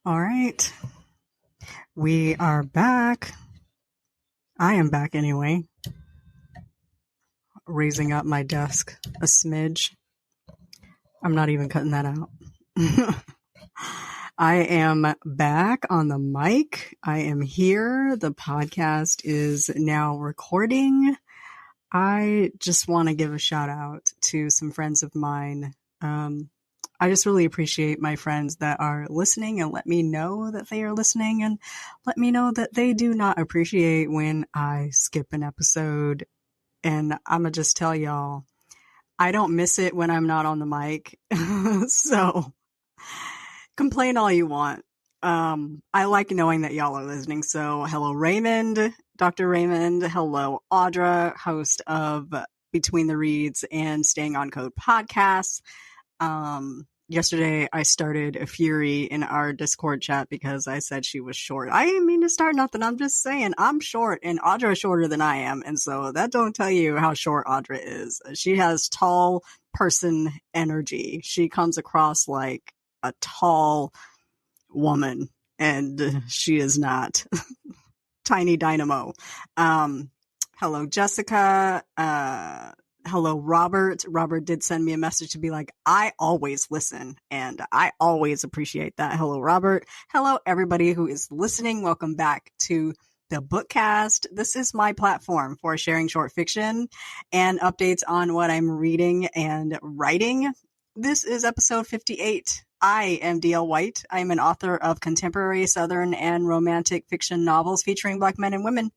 All right. We are back. I am back anyway. Raising up my desk a smidge. I'm not even cutting that out. I am back on the mic. I am here. The podcast is now recording. I just want to give a shout out to some friends of mine. I just really appreciate my friends that are listening and let me know that they are listening and let me know that they do not appreciate when I skip an episode. And I'm going to just tell y'all, I don't miss it when I'm not on the mic. So complain all you want. I like knowing that y'all are listening. So hello, Raymond, Dr. Raymond. Hello, Audra, host of Between the Reads and Staying on Code podcasts. Yesterday I started a fury in our Discord chat because I said she was short. I didn't mean to start nothing. I'm just saying I'm short and Audra is shorter than I am. And so that don't tell you how short Audra is. She has tall person energy. She comes across like a tall woman and she is not. Tiny dynamo. Hello, Jessica. Hello, Robert. Robert did send me a message to be like, I always listen and I always appreciate that. Hello, Robert. Hello, everybody who is listening. Welcome back to the Bookcast. This is my platform for sharing short fiction and updates on what I'm reading and writing. This is episode 58. I am D.L. White. I am an author of contemporary Southern and romantic fiction novels featuring Black men and women.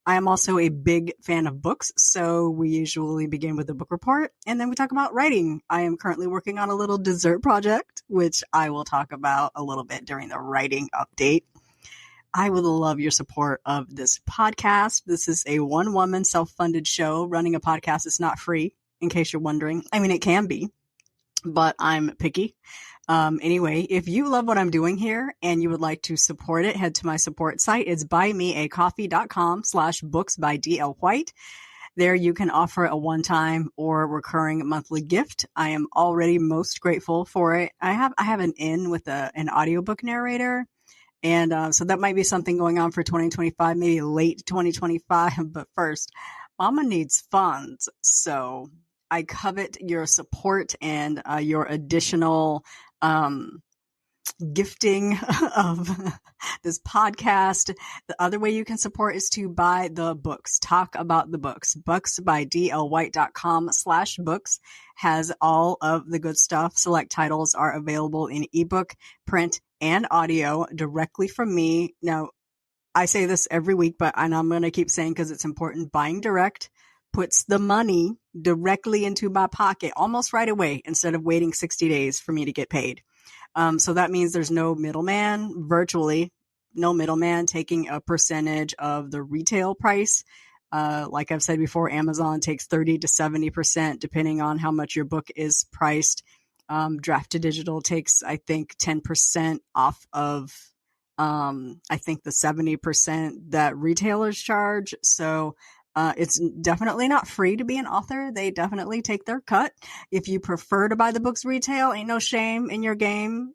I am also a big fan of books, so we usually begin with a book report, and then we talk about writing. I am currently working on a little dessert project, which I will talk about a little bit during the writing update. I would love your support of this podcast. This is a one-woman self-funded show. Running a podcast is not free, in case you're wondering. I mean, it can be, but I'm picky. Anyway, if you love what I'm doing here and you would like to support it, head to my support site. It's buymeacoffee.com/books-by-DL-White. There you can offer a one-time or recurring monthly gift. I am already most grateful for it. I have an in with an audiobook narrator. And so that might be something going on for 2025, maybe late 2025. But first, Mama needs funds. So I covet your support and your additional gifting of this podcast. The other way you can support is to buy the books. Talk about the books. booksbydlwhite.com/books has all of the good stuff. Select titles are available in ebook, print, and audio directly from me. Now, I say this every week, and I'm going to keep saying because it's important. Buying direct puts the money directly into my pocket almost right away instead of waiting 60 days for me to get paid. So that means there's no middleman, virtually no middleman taking a percentage of the retail price. Like I've said before, Amazon takes 30 to 70% depending on how much your book is priced. Draft to Digital takes, I think, 10% off of, I think the 70% that retailers charge. So it's definitely not free to be an author. They definitely take their cut. If you prefer to buy the books retail, ain't no shame in your game.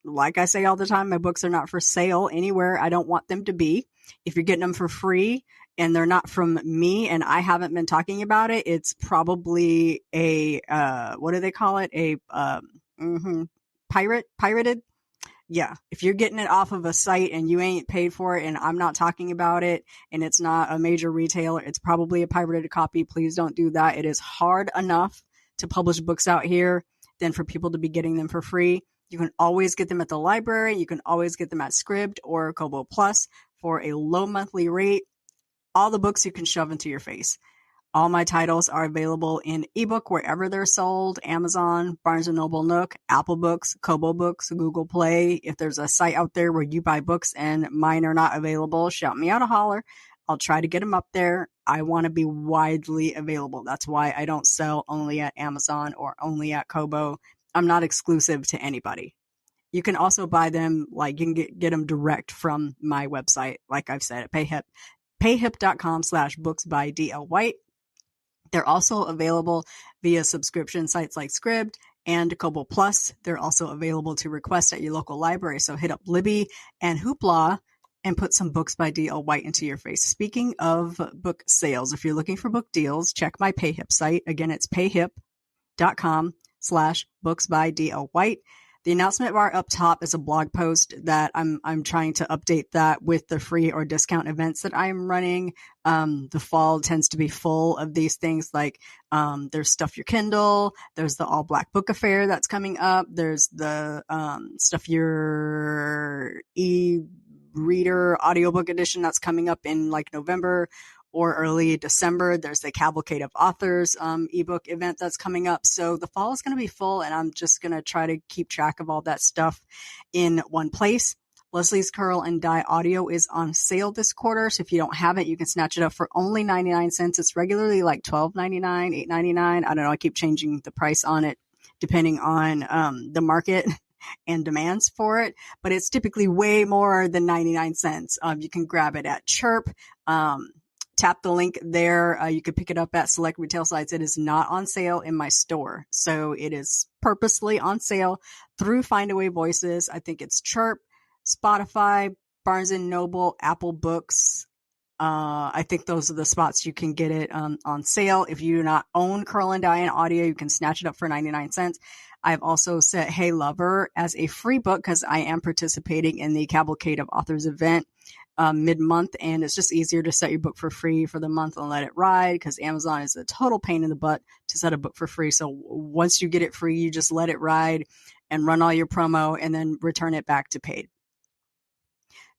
Like I say all the time, my books are not for sale anywhere I don't want them to be. If you're getting them for free and they're not from me and I haven't been talking about it, it's probably a, what do they call it? Pirated. Yeah, if you're getting it off of a site and you ain't paid for it and I'm not talking about it and it's not a major retailer, it's probably a pirated copy. Please don't do that. It is hard enough to publish books out here than for people to be getting them for free. You can always get them at the library. You can always get them at Scribd or Kobo Plus for a low monthly rate. All the books you can shove into your face. All my titles are available in ebook wherever they're sold. Amazon, Barnes & Noble Nook, Apple Books, Kobo Books, Google Play. If there's a site out there where you buy books and mine are not available, shout me out a holler. I'll try to get them up there. I want to be widely available. That's why I don't sell only at Amazon or only at Kobo. I'm not exclusive to anybody. You can also buy them, like you can get them direct from my website. Like I've said, payhip.com/books by DL White. They're also available via subscription sites like Scribd and Kobo Plus. They're also available to request at your local library. So hit up Libby and Hoopla and put some Books by D.L. White into your face. Speaking of book sales, if you're looking for book deals, check my PayHip site. Again, it's payhip.com/books by D.L. White. The announcement bar up top is a blog post that I'm trying to update that with the free or discount events that I'm running. The fall tends to be full of these things like there's Stuff Your Kindle, there's the All Black Book Affair that's coming up, there's the Stuff Your e-reader audiobook edition that's coming up in like November or early December. There's the Cavalcade of Authors ebook event that's coming up. So the fall is going to be full, and I'm just going to try to keep track of all that stuff in one place. Leslie's Curl and Dye audio is on sale this quarter. So if you don't have it, you can snatch it up for only 99 cents. It's regularly like $12.99, $8.99. I don't know. I keep changing the price on it depending on the market and demands for it, but it's typically way more than 99 cents. You can grab it at Chirp. Tap the link there. You could pick it up at select retail sites. It is not on sale in my store. So it is purposely on sale through Findaway Voices. I think it's Chirp, Spotify, Barnes & Noble, Apple Books. I think those are the spots you can get it on sale. If you do not own Curl and Dye in audio, you can snatch it up for 99 cents. I've also set Hey Lover as a free book because I am participating in the Cavalcade of Authors event mid-month, and it's just easier to set your book for free for the month and let it ride because Amazon is a total pain in the butt to set a book for free. So once you get it free, you just let it ride and run all your promo and then return it back to paid.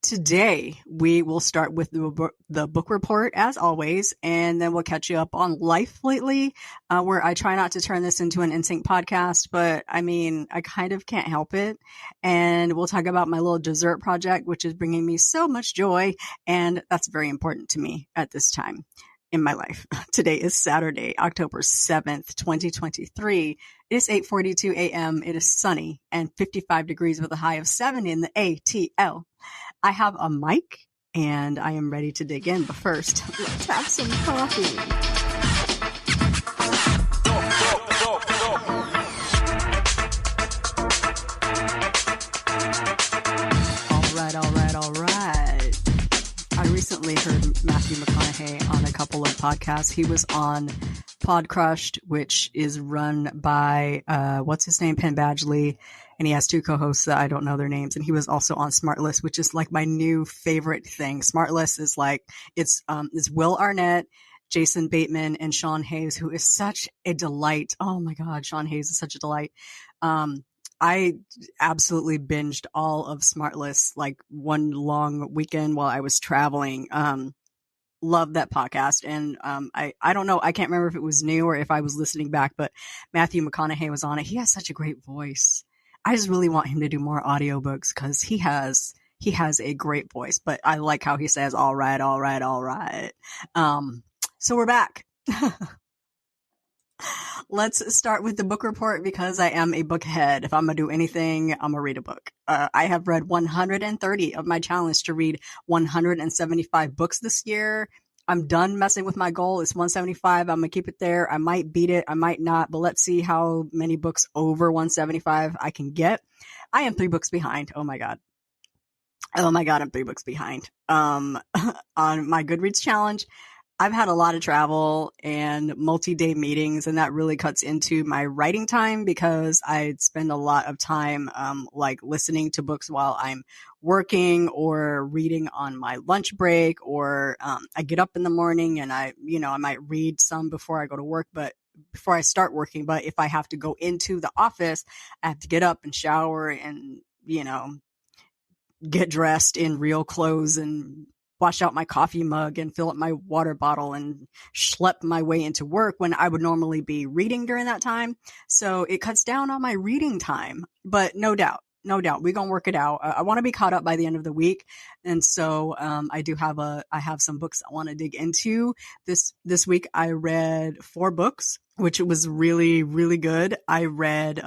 Today, we will start with the book report, as always, and then we'll catch you up on life lately, where I try not to turn this into an NSYNC podcast, but I mean, I kind of can't help it. And we'll talk about my little dessert project, which is bringing me so much joy, and that's very important to me at this time in my life. Today is Saturday, October 7th, 2023. It is 8:42 a.m. It is sunny and 55 degrees with a high of 7 in the ATL. I have a mic and I am ready to dig in, but first, let's have some coffee. All right. I recently heard Matthew McConaughey on a couple of podcasts. He was on Podcrushed, which is run by, what's his name? Penn Badgley. And he has two co-hosts that I don't know their names. And he was also on Smartlist, which is like my new favorite thing. Smartlist is like, it's Will Arnett, Jason Bateman, and Sean Hayes, who is such a delight. Oh my God, Sean Hayes is such a delight. I absolutely binged all of Smartlist like one long weekend while I was traveling. Love that podcast. And I don't know, I can't remember if it was new or if I was listening back, but Matthew McConaughey was on it. He has such a great voice. I just really want him to do more audiobooks because he has a great voice, but I like how he says, all right, all right, all right. So we're back. Let's start with the book report because I am a book head. If I'm going to do anything, I'm going to read a book. I have read 130 of my challenge to read 175 books this year. I'm done messing with my goal. It's 175. I'm going to keep it there. I might beat it. I might not, but let's see how many books over 175 I can get. I am 3 books behind. Oh my God. I'm 3 books behind. On my Goodreads challenge, I've had a lot of travel and multi-day meetings, and that really cuts into my writing time because I spend a lot of time like listening to books while I'm working or reading on my lunch break, or I get up in the morning and I might read some before I go to work, but before I start working. But if I have to go into the office, I have to get up and shower and, get dressed in real clothes and wash out my coffee mug and fill up my water bottle and schlep my way into work when I would normally be reading during that time. So it cuts down on my reading time, but no doubt, we're going to work it out. I want to be caught up by the end of the week. And so, I have some books I want to dig into. This week I read 4 books, which was really, really good. I read,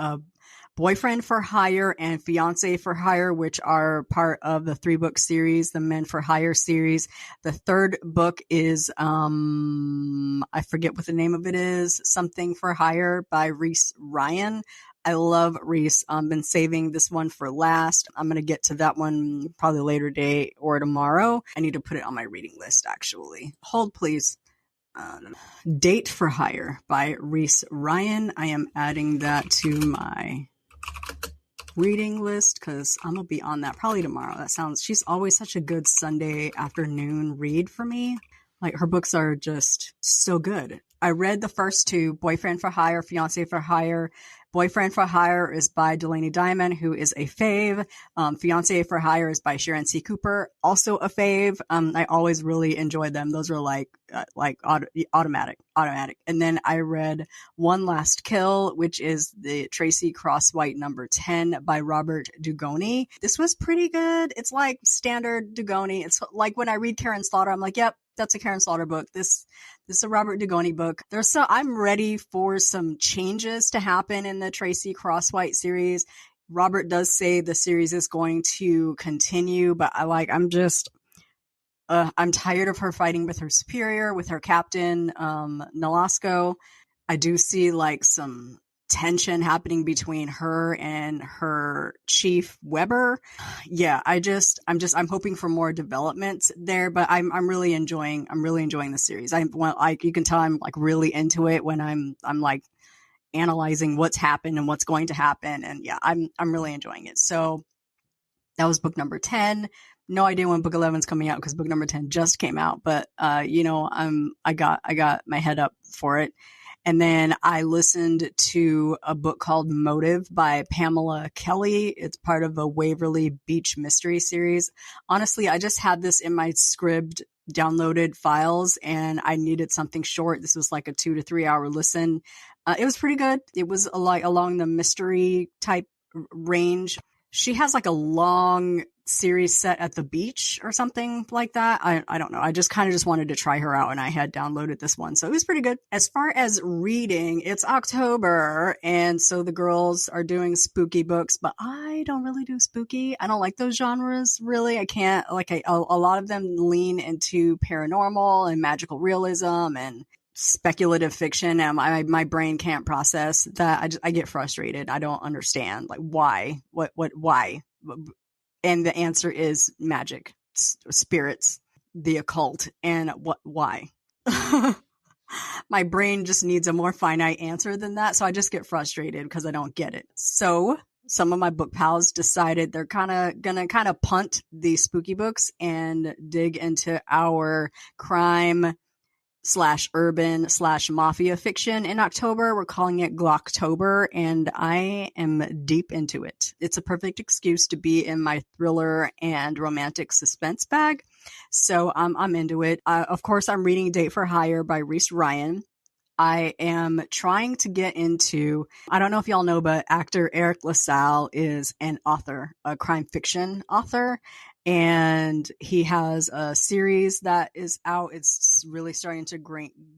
Boyfriend for Hire and Fiancé for Hire, which are part of the 3-book series, the Men for Hire series. The third book is, I forget what the name of it is, Something for Hire by Reese Ryan. I love Reese. Been saving this one for last. I'm going to get to that one probably later today or tomorrow. I need to put it on my reading list, actually. Hold, please. Date for Hire by Reese Ryan. I am adding that to my reading list because I'm going to be on that probably tomorrow. She's always such a good Sunday afternoon read for me. Like, her books are just so good. I read the first 2, Boyfriend for Hire, Fiancé for Hire. Boyfriend for Hire is by Delaney Diamond, who is a fave. Fiancé for Hire is by Sharon C. Cooper, also a fave. I always really enjoyed them. Those are like automatic. And then I read One Last Kill, which is the Tracy Crosswhite number 10 by Robert Dugoni. This was pretty good. It's like standard Dugoni. It's like when I read Karen Slaughter, I'm like, yep, that's a Karen Slaughter book. This is a Robert Dugoni book. I'm ready for some changes to happen in the Tracy Crosswhite series. Robert does say the series is going to continue, but I'm tired of her fighting with her superior, with her captain, Nolasco. I do see like some tension happening between her and her chief Weber. Yeah, I'm hoping for more development there, but I'm really enjoying the series. You can tell I'm like really into it when I'm like analyzing what's happened and what's going to happen. And yeah, I'm really enjoying it. So that was book number 10. No idea when book 11 is coming out because book number 10 just came out, but I got my head up for it. And then I listened to a book called Motive by Pamela Kelley. It's part of a Waverly Beach mystery series. Honestly, I just had this in my Scribd downloaded files and I needed something short. This was like a 2 to 3 hour listen. It was pretty good. It was along the mystery type range. She has like a long series set at the beach or something like that. I don't know. I just kind of just wanted to try her out and I had downloaded this one. So it was pretty good. As far as reading, it's October. And so the girls are doing spooky books, but I don't really do spooky. I don't like those genres really. I can't a lot of them lean into paranormal and magical realism and speculative fiction, and my brain can't process that. I get frustrated. I don't understand like why, why, and the answer is magic, spirits, the occult, and why. My brain just needs a more finite answer than that, so I just get frustrated because I don't get it. So some of my book pals decided they're gonna punt the spooky books and dig into our crime / urban / mafia fiction in October. We're calling it Glocktober, and I am deep into it. It's a perfect excuse to be in my thriller and romantic suspense bag. So I'm into it. Of course, I'm reading Date for Hire by Reese Ryan. I am trying to get into, I don't know if y'all know, but actor Eriq LaSalle is an author, a crime fiction author. And he has a series that is out. It's really starting to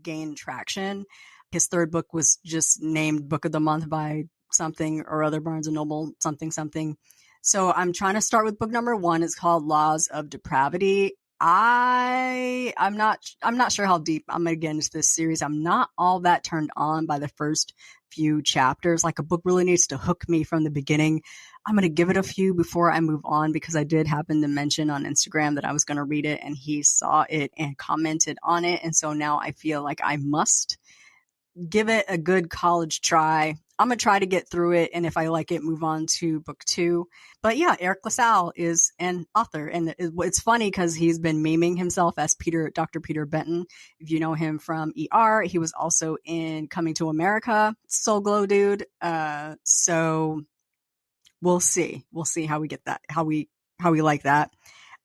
gain traction. His third book was just named Book of the Month by something or other, Barnes & Noble, something. So I'm trying to start with book number 1. It's called Laws of Depravity. I'm not sure how deep I'm going to get into this series. I'm not all that turned on by the first few chapters. Like, a book really needs to hook me from the beginning. I'm going to give it a few before I move on, because I did happen to mention on Instagram that I was going to read it, and he saw it and commented on it. And so now I feel like I must give it a good college try. I'm going to try to get through it, and if I like it, move on to book 2. But yeah, Eriq LaSalle is an author, and it's funny because he's been memeing himself as Dr. Peter Benton. If you know him from ER, he was also in Coming to America, Soul Glow dude. So we'll see how we get that, how we like that.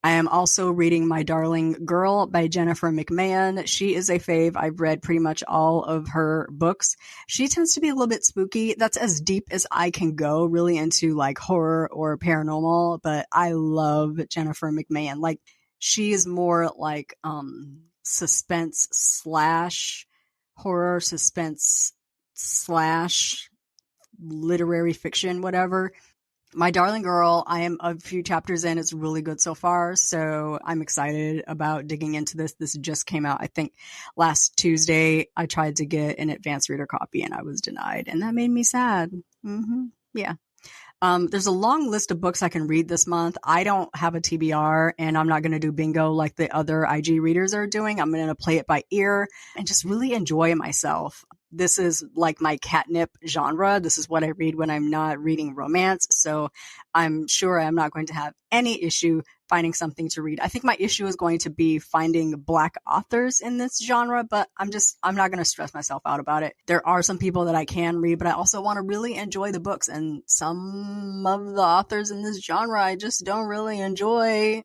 I am also reading My Darling Girl by Jennifer McMahon. She is a fave. I've read pretty much all of her books. She tends to be a little bit spooky. That's as deep as I can go, really into like horror or paranormal, but I love Jennifer McMahon. Like, she is more like suspense / horror, suspense / literary fiction, whatever. My Darling Girl, I am a few chapters in. It's really good so far. So I'm excited about digging into this. This just came out, I think, last Tuesday. I tried to get an advanced reader copy and I was denied. And that made me sad. Yeah. There's a long list of books I can read this month. I don't have a TBR and I'm not going to do bingo like the other IG readers are doing. I'm going to play it by ear and just really enjoy myself. This is like my catnip genre. This is what I read when I'm not reading romance. So I'm sure I'm not going to have any issue finding something to read. I think my issue is going to be finding Black authors in this genre, but I'm not going to stress myself out about it. There are some people that I can read, but I also want to really enjoy the books. And some of the authors in this genre, I just don't really enjoy.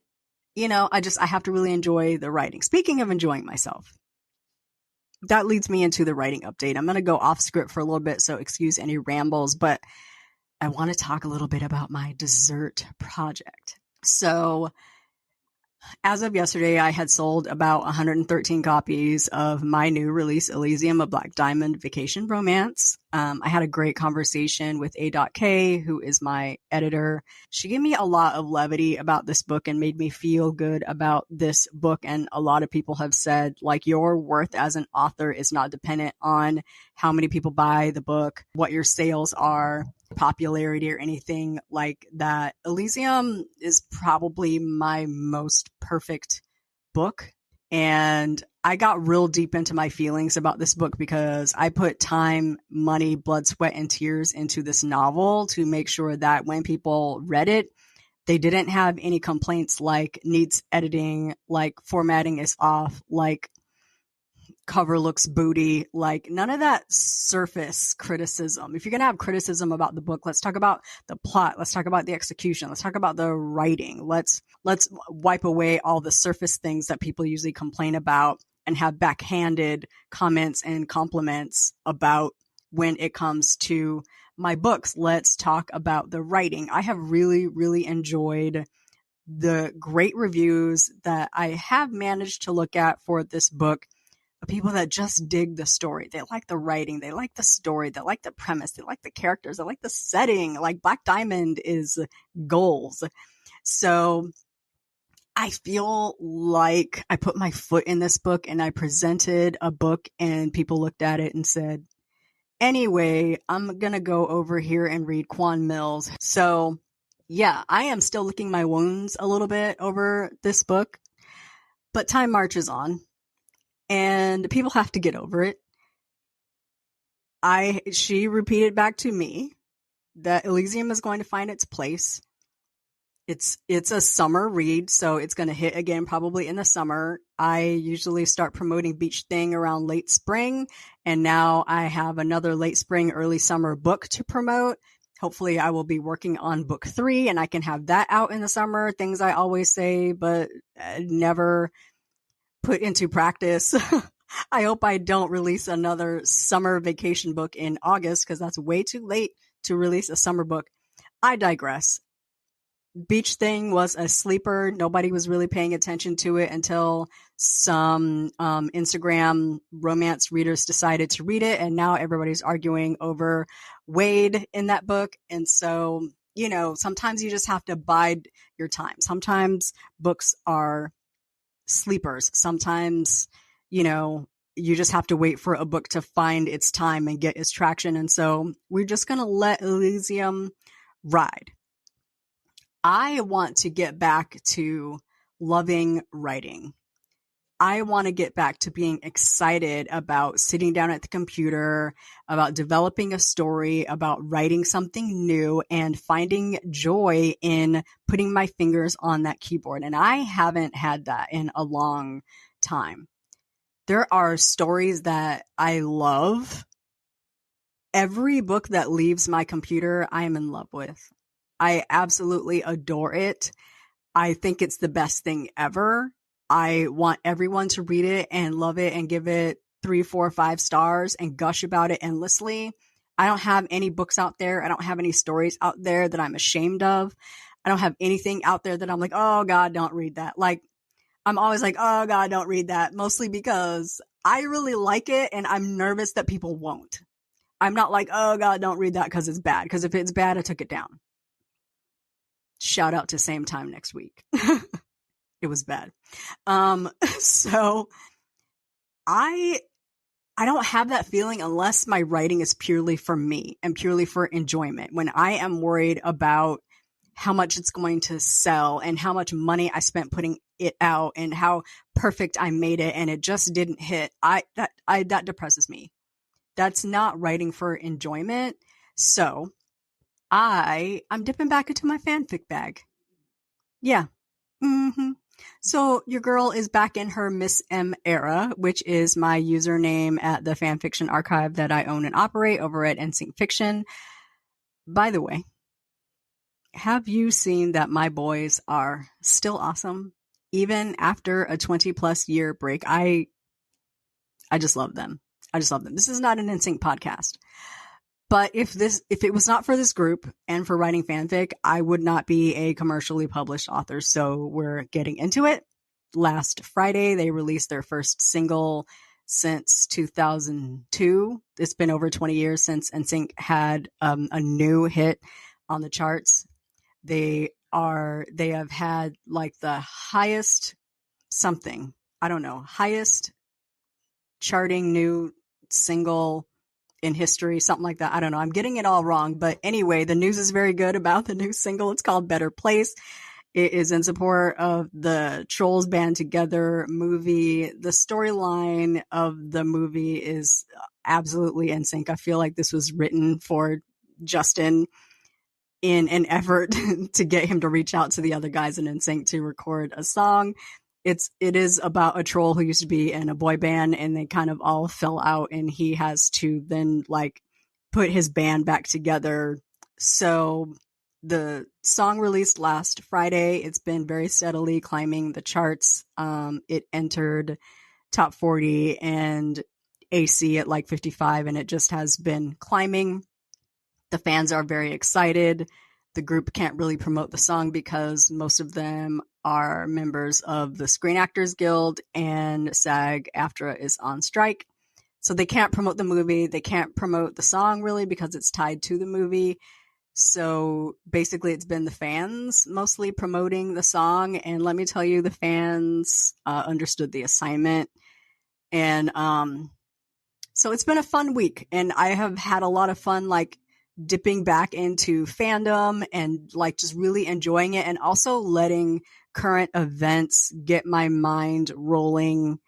I have to really enjoy the writing. Speaking of enjoying myself, that leads me into the writing update. I'm going to go off script for a little bit, so excuse any rambles, but I want to talk a little bit about my dessert project. So as of yesterday, I had sold about 113 copies of my new release, Elysium, a Black Diamond vacation romance. I had a great conversation with A.K, who is my editor. She gave me a lot of levity about this book and made me feel good about this book. And a lot of people have said, like, your worth as an author is not dependent on how many people buy the book, what your sales are, popularity, or anything like that. Elysium is probably my most perfect book. And I got real deep into my feelings about this book because I put time, money, blood, sweat, and tears into this novel to make sure that when people read it, they didn't have any complaints like needs editing, like formatting is off, like cover looks booty, like none of that surface criticism. If you're going to have criticism about the book, let's talk about the plot. Let's talk about the execution. Let's talk about the writing. Let's wipe away all the surface things that people usually complain about and have backhanded comments and compliments about when it comes to my books. Let's talk about the writing. I have really, really enjoyed the great reviews that I have managed to look at for this book. People that just dig the story. They like the writing. They like the story. They like the premise. They like the characters. They like the setting. Like Black Diamond is goals. So I feel like I put my foot in this book and I presented a book and people looked at it and said, anyway, I'm going to go over here and read Quan Mills. So yeah, I am still licking my wounds a little bit over this book, but time marches on. And people have to get over it. She repeated back to me that Elysium is going to find its place. It's a summer read, so it's going to hit again probably in the summer. I usually start promoting Beach Thing around late spring, and now I have another late spring, early summer book to promote. Hopefully I will be working on book 3 and I can have that out in the summer. Things I always say, but never put into practice. I hope I don't release another summer vacation book in August because that's way too late to release a summer book. I digress. Beach Thing was a sleeper. Nobody was really paying attention to it until some Instagram romance readers decided to read it. And now everybody's arguing over Wade in that book. And so, sometimes you just have to bide your time. Sometimes books are sleepers. Sometimes, you just have to wait for a book to find its time and get its traction. And so we're just going to let Elysium ride. I want to get back to loving writing. I want to get back to being excited about sitting down at the computer, about developing a story, about writing something new and finding joy in putting my fingers on that keyboard. And I haven't had that in a long time. There are stories that I love. Every book that leaves my computer, I am in love with. I absolutely adore it. I think it's the best thing ever. I want everyone to read it and love it and give it 3, 4, 5 stars and gush about it endlessly. I don't have any books out there. I don't have any stories out there that I'm ashamed of. I don't have anything out there that I'm like, oh God, don't read that. Like, I'm always like, oh God, don't read that. Mostly because I really like it and I'm nervous that people won't. I'm not like, oh God, don't read that because it's bad. Because if it's bad, I took it down. Shout out to Same Time next week. It was bad. So I don't have that feeling unless my writing is purely for me and purely for enjoyment. When I am worried about how much it's going to sell and how much money I spent putting it out and how perfect I made it and it just didn't hit, that depresses me. That's not writing for enjoyment. So I'm dipping back into my fanfic bag. Yeah. Mm-hmm. So your girl is back in her Miss M era, which is my username at the fanfiction archive that I own and operate over at NSYNC Fiction. By the way, have you seen that my boys are still awesome? Even after a 20 plus year break, I just love them. I just love them. This is not an NSYNC podcast. But if it was not for this group and for writing fanfic, I would not be a commercially published author. So we're getting into it. Last Friday, they released their first single since 2002. It's been over 20 years since NSYNC had a new hit on the charts. They have had like the highest something, I don't know, highest charting new single in history, something like that. I don't know. I'm getting it all wrong. But anyway, the news is very good about the new single. It's called Better Place. It is in support of the Trolls Band Together movie. The storyline of the movie is absolutely in sync. I feel like this was written for Justin in an effort to get him to reach out to the other guys in NSYNC to record a song. It is about a troll who used to be in a boy band and they kind of all fell out and he has to then like put his band back together. So the song released last Friday. It's been very steadily climbing the charts. It entered top 40 and AC at like 55 and it just has been climbing. The fans are very excited. The group can't really promote the song because most of them are members of the Screen Actors Guild and SAG-AFTRA is on strike. So they can't promote the movie. They can't promote the song really because it's tied to the movie. So basically it's been the fans mostly promoting the song. And let me tell you, the fans understood the assignment. And so it's been a fun week and I have had a lot of fun like dipping back into fandom and like just really enjoying it and also letting current events get my mind rolling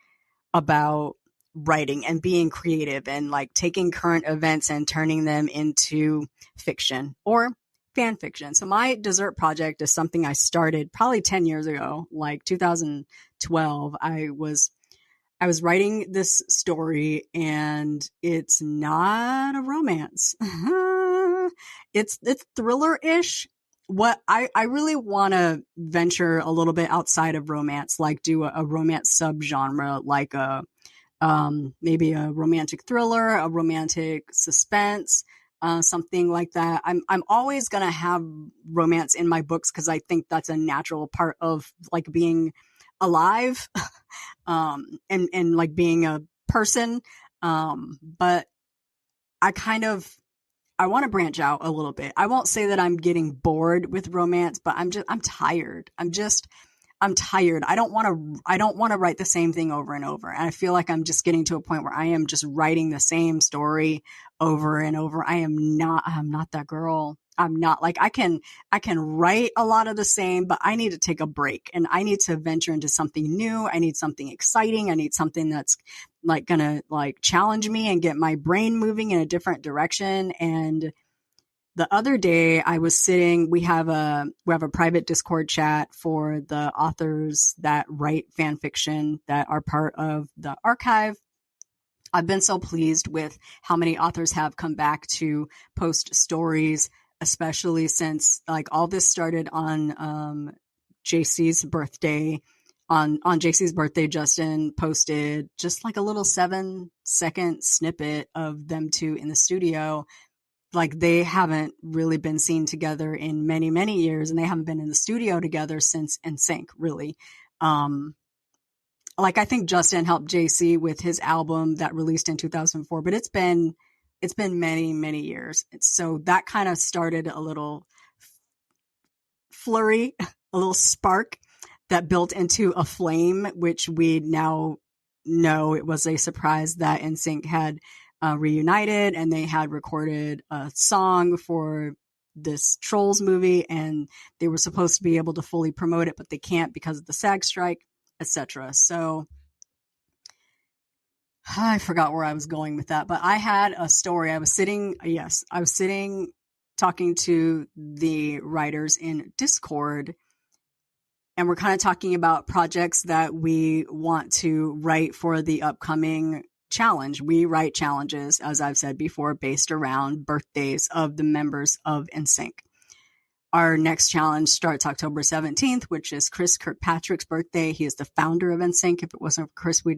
about writing and being creative and like taking current events and turning them into fiction or fan fiction. So my dessert project is something I started probably 10 years ago, like 2012. I was writing this story and it's not a romance. It's thriller-ish. What I really want to venture a little bit outside of romance, like do a romance subgenre, like maybe a romantic thriller, a romantic suspense, something like that. I'm always gonna have romance in my books because I think that's a natural part of like being alive, and like being a person. But I want to branch out a little bit. I won't say that I'm getting bored with romance, but I'm tired. I'm tired. I don't want to write the same thing over and over. And I feel like I'm just getting to a point where I am just writing the same story over and over. I'm not that girl. I'm not like, I can write a lot of the same, but I need to take a break and I need to venture into something new. I need something exciting. I need something that's like gonna like challenge me and get my brain moving in a different direction. And the other day I was sitting, we have a private Discord chat for the authors that write fan fiction that are part of the archive. I've been so pleased with how many authors have come back to post stories, especially since like all this started on JC's birthday. On JC's birthday, Justin posted just like a little 7-second snippet of them two in the studio. Like they haven't really been seen together in many, many years, and they haven't been in the studio together since NSYNC, really. Like I think Justin helped JC with his album that released in 2004, but it's been it's been many, many years. So that kind of started a little flurry, a little spark that built into a flame, which we now know it was a surprise that NSYNC had reunited, and they had recorded a song for this Trolls movie, and they were supposed to be able to fully promote it, but they can't because of the SAG strike, etc. So I forgot where I was going with that, but I had a story. I was sitting talking to the writers in Discord, and we're kind of talking about projects that we want to write for the upcoming challenge. We write challenges, as I've said before, based around birthdays of the members of NSYNC. Our next challenge starts October 17th, which is Chris Kirkpatrick's birthday. He is the founder of NSYNC. If it wasn't for Chris, we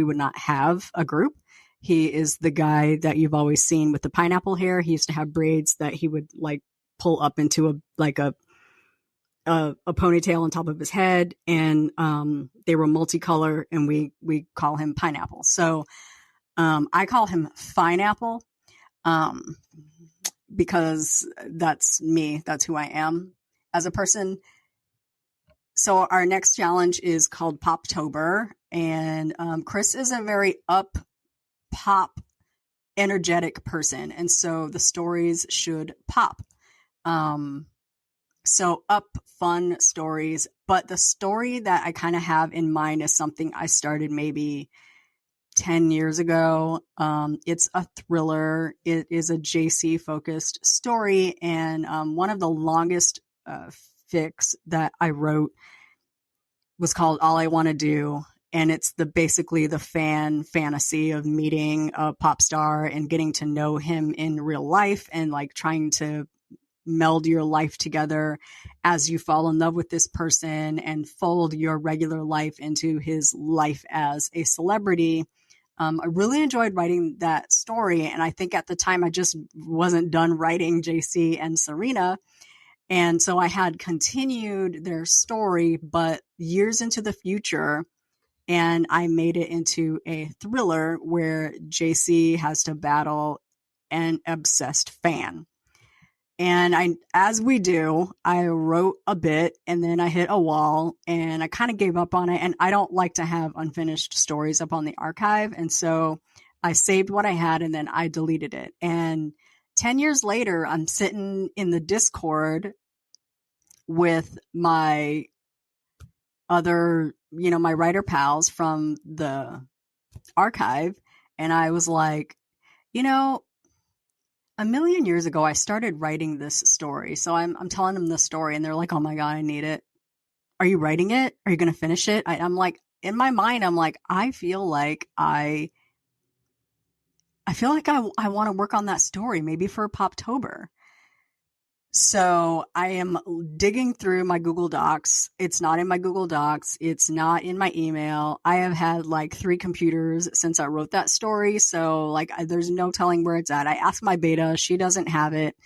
would not have a group. He is the guy that you've always seen with the pineapple hair. He used to have braids that he would like pull up into a ponytail on top of his head, and they were multicolor, and we call him Pineapple. So I call him Fineapple because that's me. That's who I am as a person. So our next challenge is called Poptober, and Chris is a very up pop energetic person, and so the stories should pop. So up fun stories, but the story that I kind of have in mind is something I started maybe 10 years ago. It's a thriller. It is a JC focused story. And one of the longest fics that I wrote was called All I Want to Do. And it's basically the fantasy of meeting a pop star and getting to know him in real life, and like trying to meld your life together as you fall in love with this person and fold your regular life into his life as a celebrity. I really enjoyed writing that story. And I think at the time I just wasn't done writing JC and Serena. And so I had continued their story, but years into the future, and I made it into a thriller where JC has to battle an obsessed fan. And as we do, I wrote a bit and then I hit a wall and I kind of gave up on it. And I don't like to have unfinished stories up on the archive. And so I saved what I had and then I deleted it. And 10 years later, I'm sitting in the Discord with my other, my writer pals from the archive. And I was like, a million years ago, I started writing this story. So I'm telling them the story and they're like, oh my God, I need it. Are you writing it? Are you going to finish it? I'm like, in my mind, I'm like, I feel like I want to work on that story, maybe for Poptober. So I am digging through my Google Docs. It's not in my Google Docs. It's not in my email. I have had like 3 computers since I wrote that story. So like, there's no telling where it's at. I asked my beta. She doesn't have it.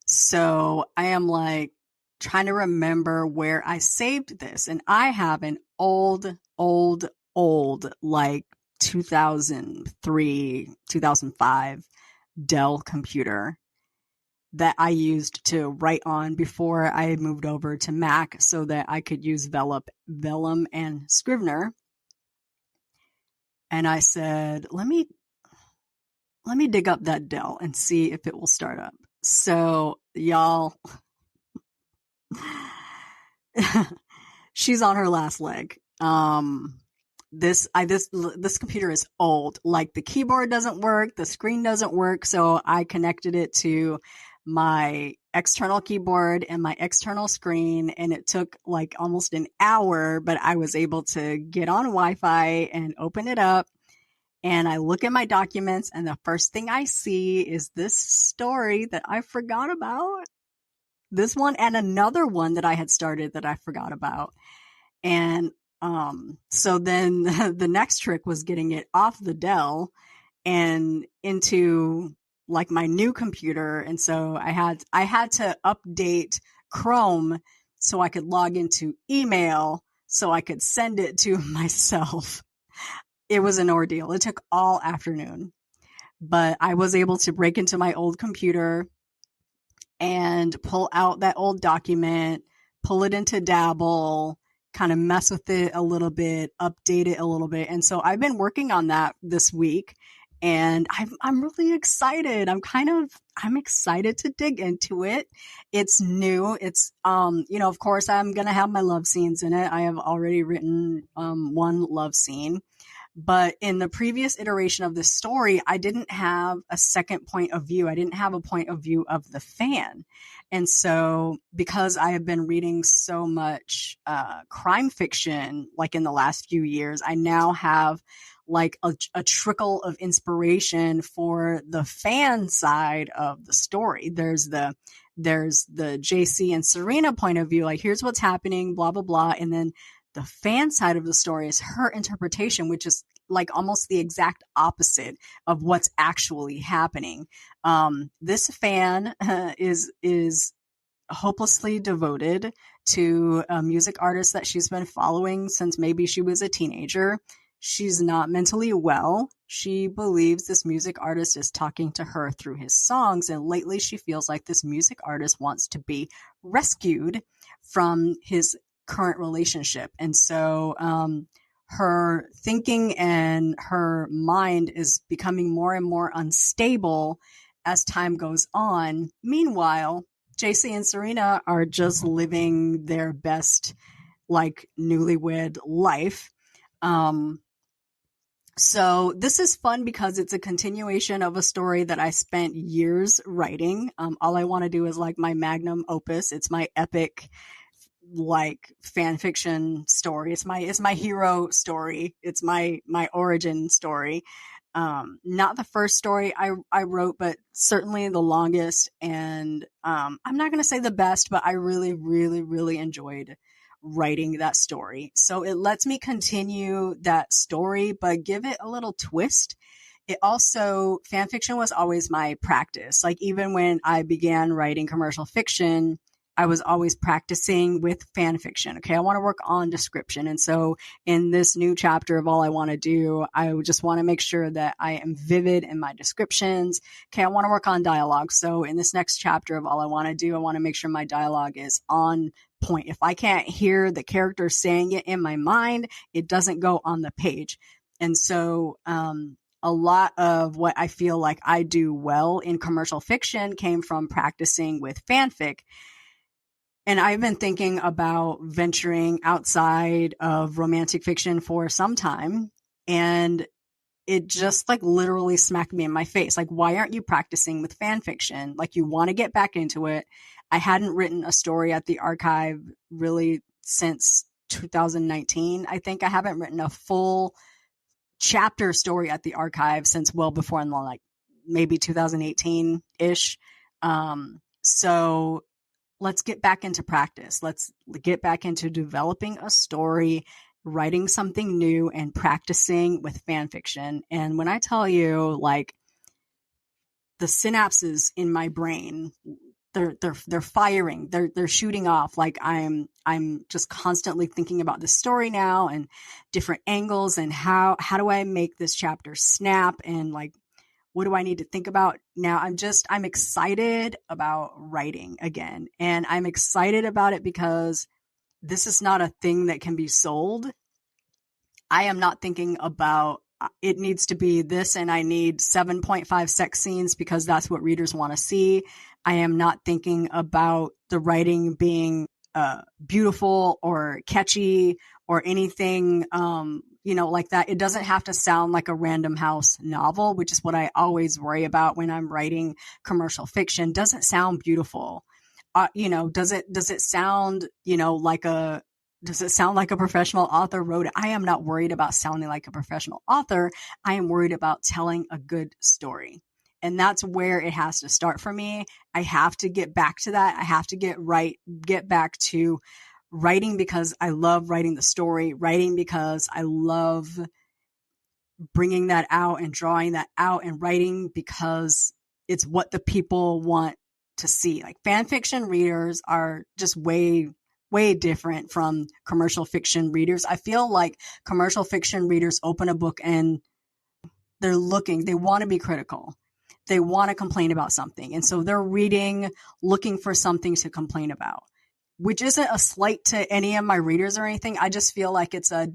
So I am like trying to remember where I saved this. And I have an old, like 2003, 2005 Dell computer that I used to write on before I moved over to Mac so that I could use Vellum and Scrivener. And I said, let me dig up that Dell and see if it will start up. So y'all, she's on her last leg. This computer is old. Like the keyboard doesn't work, the screen doesn't work. So I connected it to my external keyboard and my external screen, and it took like almost an hour, but I was able to get on Wi-Fi and open it up. And I look at my documents, and the first thing I see is this story that I forgot about. This one and another one that I had started that I forgot about. And so then the next trick was getting it off the Dell and into like my new computer. And so I had to update Chrome so I could log into email so I could send it to myself. It was an ordeal. It took all afternoon, but I was able to break into my old computer and pull out that old document, pull it into Dabble, kind of mess with it a little bit, update it a little bit. And so I've been working on that this week, and I'm really excited. I'm excited to dig into it. It's new. It's, of course I'm going to have my love scenes in it. I have already written, one love scene. But in the previous iteration of this story, I didn't have a second point of view. I didn't have a point of view of the fan. And so because I have been reading so much crime fiction, like in the last few years, I now have like a trickle of inspiration for the fan side of the story. There's the JC and Serena point of view, like here's what's happening, blah, blah, blah. And then the fan side of the story is her interpretation, which is like almost the exact opposite of what's actually happening. This fan is hopelessly devoted to a music artist that she's been following since maybe she was a teenager. She's not mentally well. She believes this music artist is talking to her through his songs, and lately she feels like this music artist wants to be rescued from his current relationship. And so her thinking and her mind is becoming more and more unstable as time goes on. Meanwhile, JC and Serena are just living their best, like, newlywed life. So this is fun because it's a continuation of a story that I spent years writing. All I want to do is like my magnum opus. It's my epic, like, fan fiction story. It's my hero story. It's my origin story. Not the first story I wrote, but certainly the longest. And I'm not going to say the best, but I really, really, really enjoyed writing that story. So it lets me continue that story, but give it a little twist. It also, fan fiction was always my practice. Like, even when I began writing commercial fiction, I was always practicing with fan fiction. Okay, I want to work on description. And so in this new chapter of All I Want to Do, I just want to make sure that I am vivid in my descriptions. Okay, I want to work on dialogue. So in this next chapter of All I Want to Do, I want to make sure my dialogue is on point. If I can't hear the character saying it in my mind, it doesn't go on the page. And so, a lot of what I feel like I do well in commercial fiction came from practicing with fanfic. And I've been thinking about venturing outside of romantic fiction for some time. And it just like literally smacked me in my face. Like, why aren't you practicing with fan fiction? Like, you want to get back into it. I hadn't written a story at the archive really since 2019. I think I haven't written a full chapter story at the archive since well before, in like maybe 2018-ish. So let's get back into practice. Let's get back into developing a story, writing something new, and practicing with fan fiction. And when I tell you, like, the synapses in my brain, they're firing, they're shooting off. Like, I'm just constantly thinking about the story now and different angles and how do I make this chapter snap, and like, what do I need to think about now? I'm excited about writing again. And I'm excited about it because this is not a thing that can be sold. I am not thinking about it needs to be this and I need 7.5 sex scenes because that's what readers want to see. I am not thinking about the writing being beautiful or catchy or anything, like that. It doesn't have to sound like a Random House novel, which is what I always worry about when I'm writing commercial fiction. Does it sound beautiful? Does it sound, does it sound like a professional author wrote it? I am not worried about sounding like a professional author. I am worried about telling a good story. And that's where it has to start for me. I have to get back to that. I have to get back to writing because I love writing the story, writing because I love bringing that out and drawing that out, and writing because it's what the people want to see. Like, fan fiction readers are just way way different from commercial fiction readers. I feel like commercial fiction readers open a book and they want to be critical. They want to complain about something. And so they're reading, looking for something to complain about, which isn't a slight to any of my readers or anything. I just feel like it's just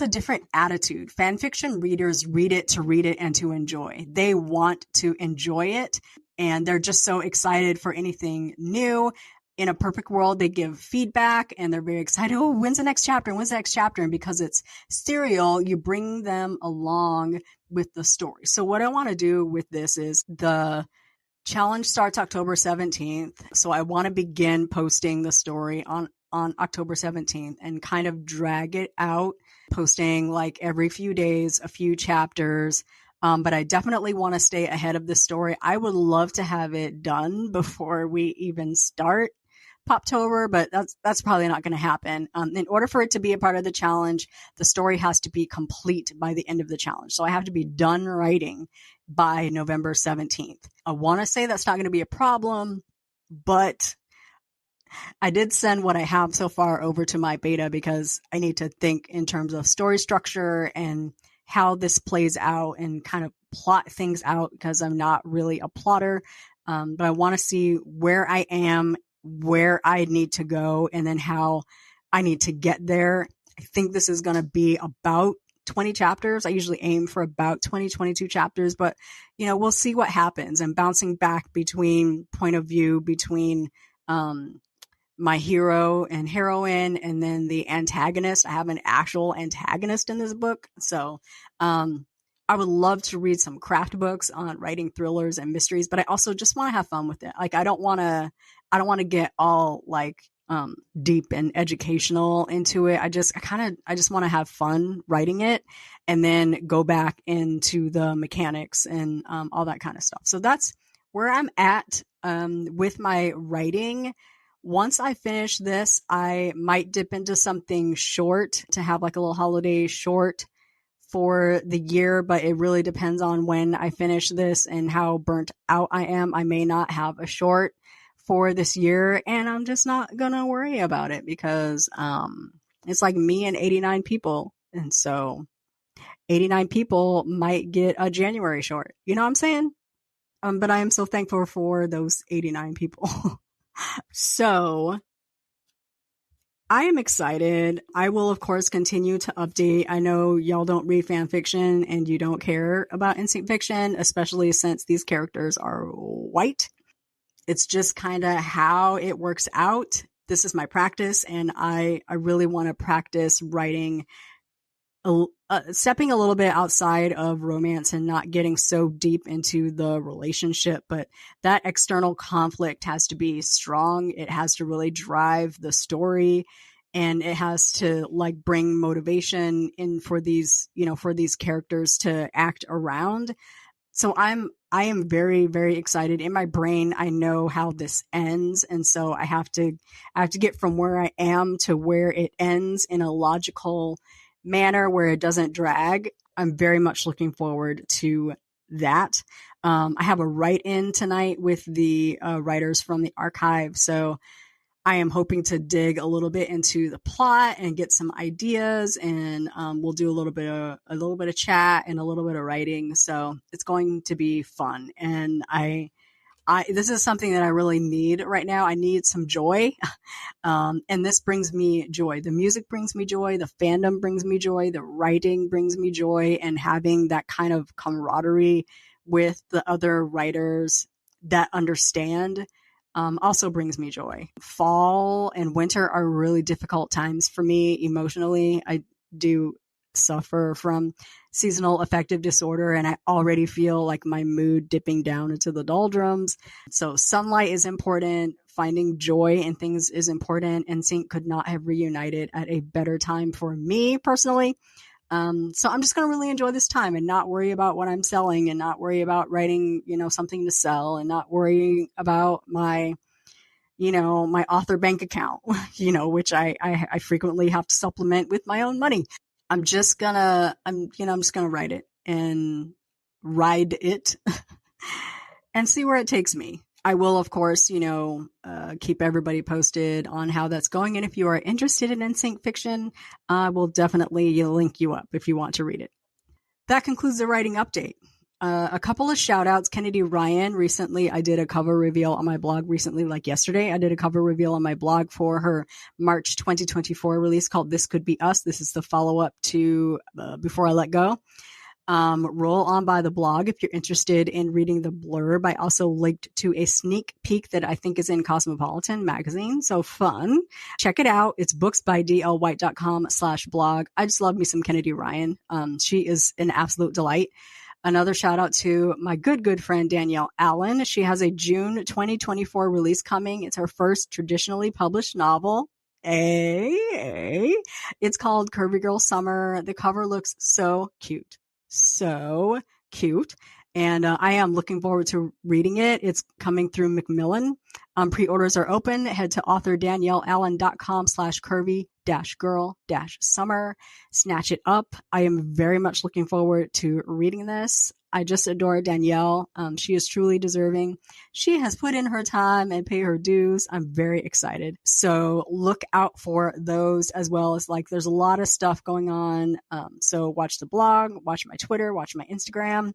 a different attitude. Fan fiction readers read it and to enjoy. They want to enjoy it, and they're just so excited for anything new. In a perfect world, they give feedback and they're very excited. Oh, when's the next chapter? And because it's serial, you bring them along with the story. So what I want to do with this is the challenge starts October 17th. So I want to begin posting the story on October 17th and kind of drag it out, posting like every few days, a few chapters. But I definitely want to stay ahead of the story. I would love to have it done before we even start Poptober, but that's probably not going to happen. In order for it to be a part of the challenge, the story has to be complete by the end of the challenge. So I have to be done writing by November 17th. I want to say that's not going to be a problem, but I did send what I have so far over to my beta because I need to think in terms of story structure and how this plays out and kind of plot things out because I'm not really a plotter. But I want to see where I am, where I need to go, and then how I need to get there. I think this is going to be about 20 chapters. I usually aim for about 20, 22 chapters, but we'll see what happens. And bouncing back between point of view between my hero and heroine and then the antagonist. I have an actual antagonist in this book. So I would love to read some craft books on writing thrillers and mysteries, but I also just want to have fun with it. Like I don't want to get all like deep and educational into it. I just want to have fun writing it and then go back into the mechanics and all that kind of stuff. So that's where I'm at with my writing. Once I finish this, I might dip into something short to have like a little holiday short for the year, but it really depends on when I finish this and how burnt out I am. I may not have a short for this year, and I'm just not gonna worry about it because it's like me and 89 people, and so 89 people might get a January short. You know what I'm saying? But I am so thankful for those 89 people. So I am excited. I will, of course, continue to update. I know y'all don't read fan fiction and you don't care about instant fiction, especially since these characters are white. It's just kind of how it works out. This is my practice, and I really want to practice writing, stepping a little bit outside of romance and not getting so deep into the relationship. But that external conflict has to be strong. It has to really drive the story, and it has to like bring motivation in for these, for these characters to act around. So I am very, very excited. In my brain, I know how this ends. And so I have to get from where I am to where it ends in a logical manner where it doesn't drag. I'm very much looking forward to that. I have a write-in tonight with the writers from the archive. So I am hoping to dig a little bit into the plot and get some ideas, and we'll do a little bit of chat and a little bit of writing. So it's going to be fun, and I this is something that I really need right now. I need some joy, and this brings me joy. The music brings me joy. The fandom brings me joy. The writing brings me joy, and having that kind of camaraderie with the other writers that understand also brings me joy. Fall and winter are really difficult times for me emotionally. I do suffer from seasonal affective disorder, and I already feel like my mood dipping down into the doldrums. So sunlight is important. Finding joy in things is important. And Sync could not have reunited at a better time for me personally. So I'm just going to really enjoy this time and not worry about what I'm selling, and not worry about writing, something to sell, and not worrying about my, my author bank account, which I frequently have to supplement with my own money. I'm just gonna write it and ride it and see where it takes me. I will, of course, keep everybody posted on how that's going. And if you are interested in NSYNC fiction, I will definitely link you up if you want to read it. That concludes the writing update. A couple of shout outs. Kennedy Ryan, recently I did a cover reveal on my blog like yesterday. I did a cover reveal on my blog for her March 2024 release called This Could Be Us. This is the follow up to Before I Let Go. Roll on by the blog if you're interested in reading the blurb. I also linked to a sneak peek that I think is in Cosmopolitan magazine. So fun. Check it out. It's booksbydlwhite.com/blog. I just love me some Kennedy Ryan. She is an absolute delight. Another shout out to my good friend Danielle Allen. She has a June 2024 release coming. It's her first traditionally published novel. It's called Curvy Girl Summer. The cover looks so cute. So cute. And I am looking forward to reading it. It's coming through Macmillan. Pre-orders are open. Head to authordanielleallen.com/curvy-girl-summer. Snatch it up. I am very much looking forward to reading this. I just adore Danielle. She is truly deserving. She has put in her time and paid her dues. I'm very excited. So look out for those, as well as there's a lot of stuff going on. So watch the blog, watch my Twitter, watch my Instagram.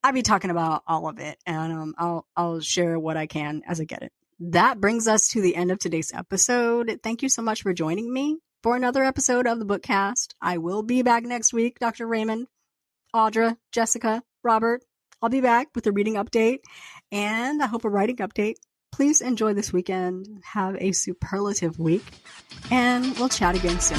I'll be talking about all of it, and I'll share what I can as I get it. That brings us to the end of today's episode. Thank you so much for joining me for another episode of the Bookcast. I will be back next week, Dr. Raymond, Audra, Jessica, Robert. I'll be back with a reading update, and I hope a writing update. Please enjoy this weekend. Have a superlative week, and we'll chat again soon.